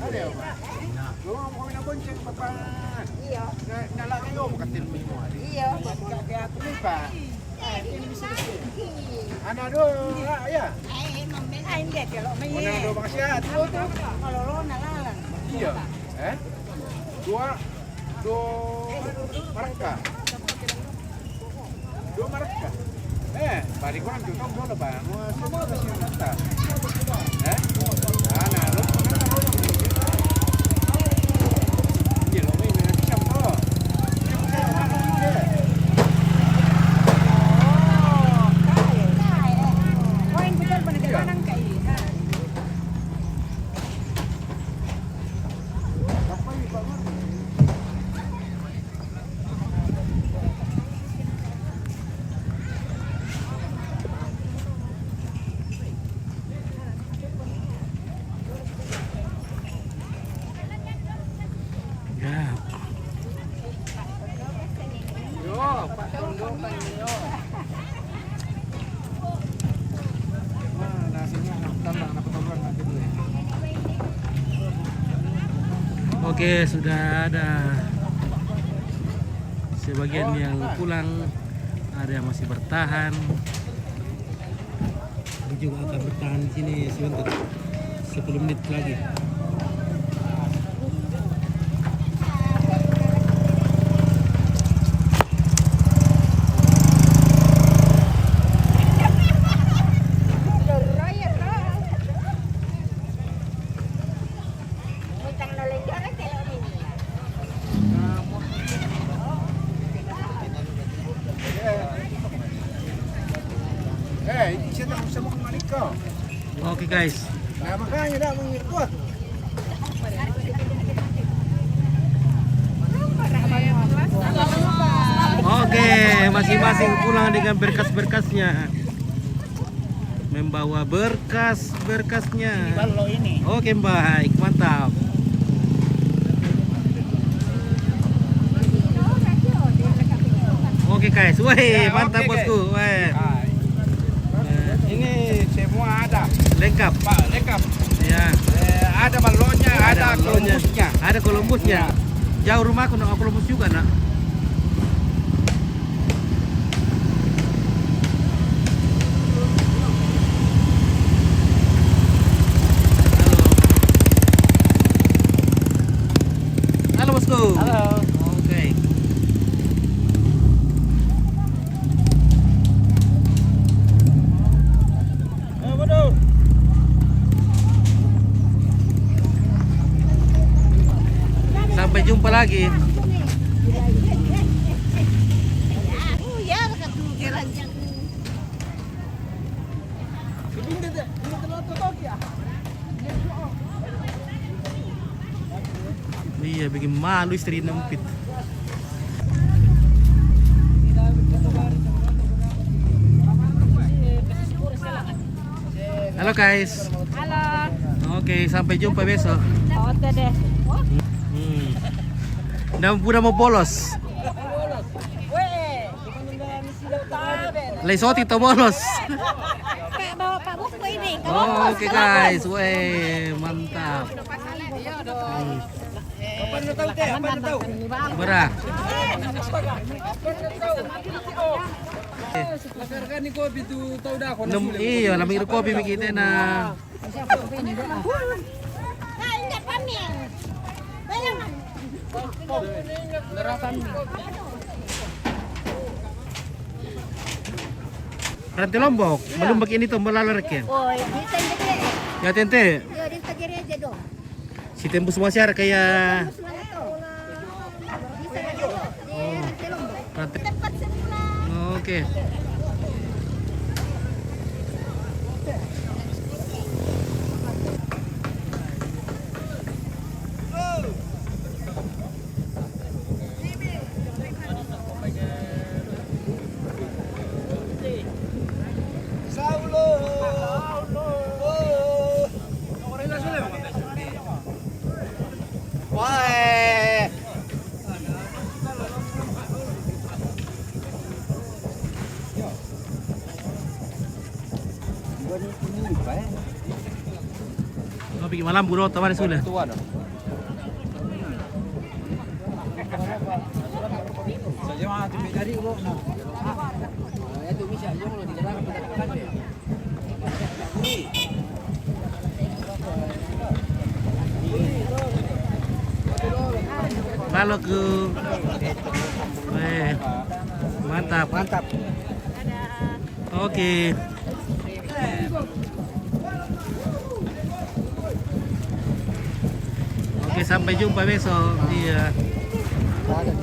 Ada ya, Pak? Lu mau kawin bonceng, Bapak? Iya. Nggak lagi lo mau katil semua. Iya. Kayak aku nih, Pak. Ini bisa sih. Anak dong, ya. Hindi kalau may Mana dong makasih ya. kalau lo nalalan. Iya. Dua marka. Dua marka. Bari ko lang yung kamu ba? Semua kasi yung kanta. Nah, lo iya, lo may siya to. Poin betul penegak kayak Oke, sudah ada sebagian yang pulang, ada yang masih bertahan. Ini juga akan bertahan di sini sebentar, 10 menit lagi. Ini siya na sa mga maliko. Oke guys, Nah, makanya dah mengikut. oke, masing-masing pulang dengan berkas-berkasnya, membawa berkas-berkasnya. Oke, baik, mantap. Oke guys, weh, mantap bosku, weh. Ini semua ada. Lengkap. Pak, lengkap. Ya. Ada balonnya, ada balonnya. Columbusnya. Ada Columbusnya. Jauh rumahku nak Columbus juga nak. Halo. Halo bosku. Halo. Oke. Betul. Sampai jumpa lagi. Iya, bikin malu istri nempit. Halo guys. Halo. Oke, sampai jumpa besok. Oke deh. Udah mau bolos. Lesoti to bolos. Kak bawa Pak Buku ini. Oke guys, weh, mantap. Apa lu tahu teh? Apa lu tahu? Berah. Lakarkan ni kopi tu tahu dah ako. Iya, naming kopi mikita na. Enggak kami. Rantai Lombok, melumbak ini tuh melalarik ya. Oh, dito gede. Ya tente, Yo, dito gede aja dong. si tembus masyarakat kayak Terus lang ito. Bisa na dito. Di Lombok. rantai. Tempat semula. Oke. Wah. malam bulo tawar sudah. Tua dong. Saja mah tu dari bro. Ya tu bisa yo kalau di jalan kita ya. Kalau ke mantap. Mantap. Oke. Oke, sampai jumpa besok. Iya. Oke.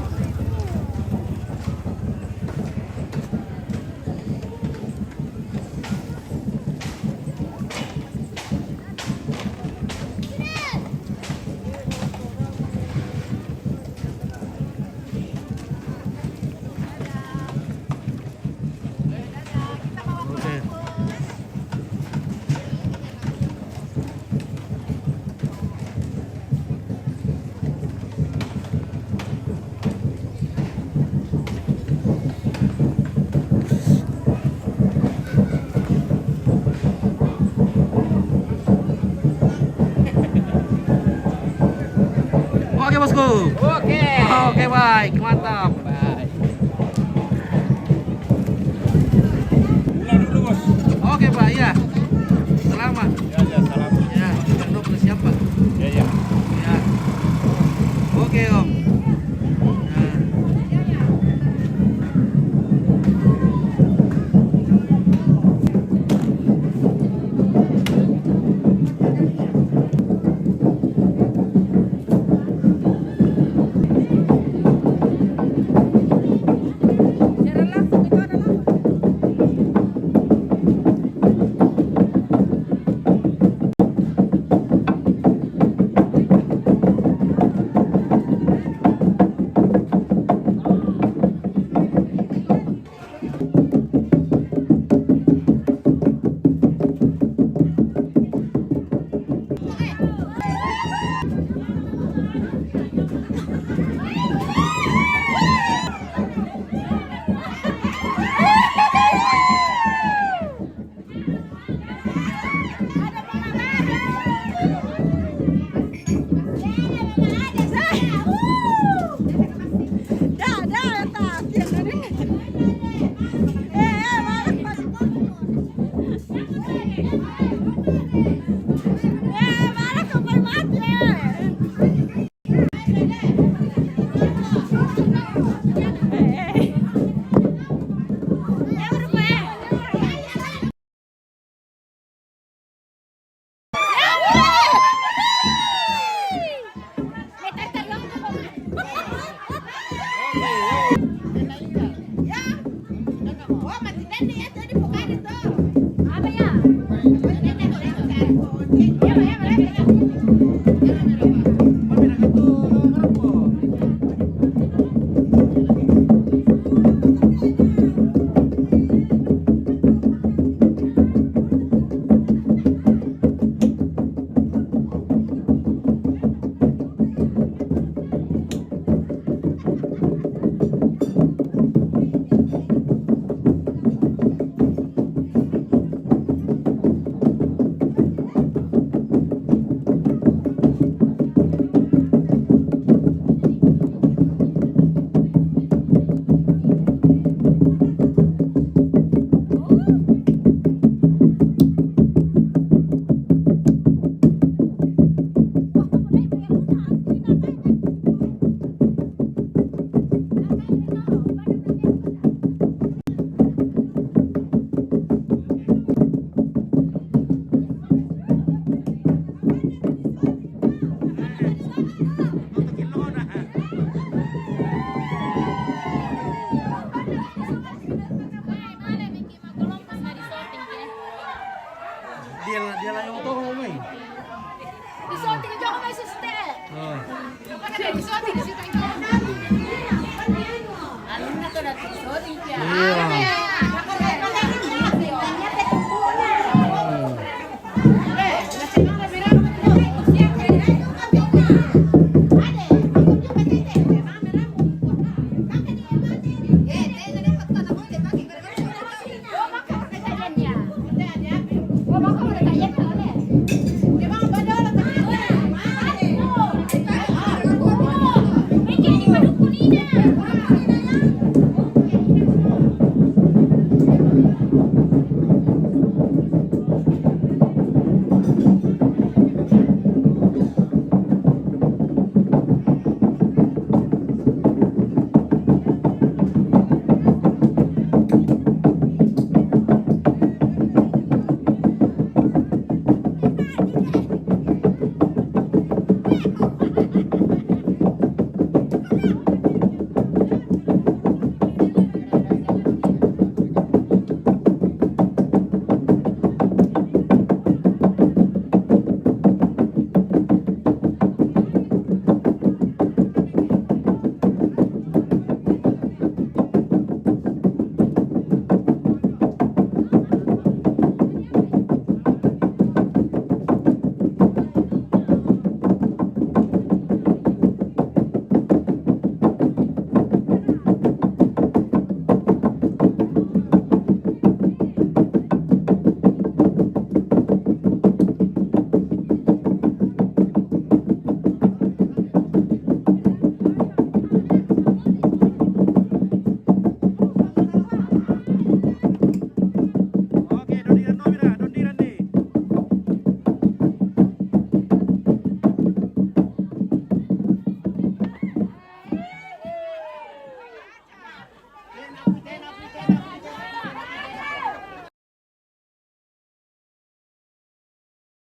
Oke bosku. Oke. Oke baik, mantap. Baik. Pulang dulu, Bos. Oke pak, ya. Selamat. Ya, salam. Ya, Bang Dok siapa? Ya. Ya. Oke om. Nah. Dia lang yung toho mo eh. Disorting aja ako may sister. Oh. Kapag na disorting kasi tayo. Alam na to na disorting siya. Iya. Ano kaya?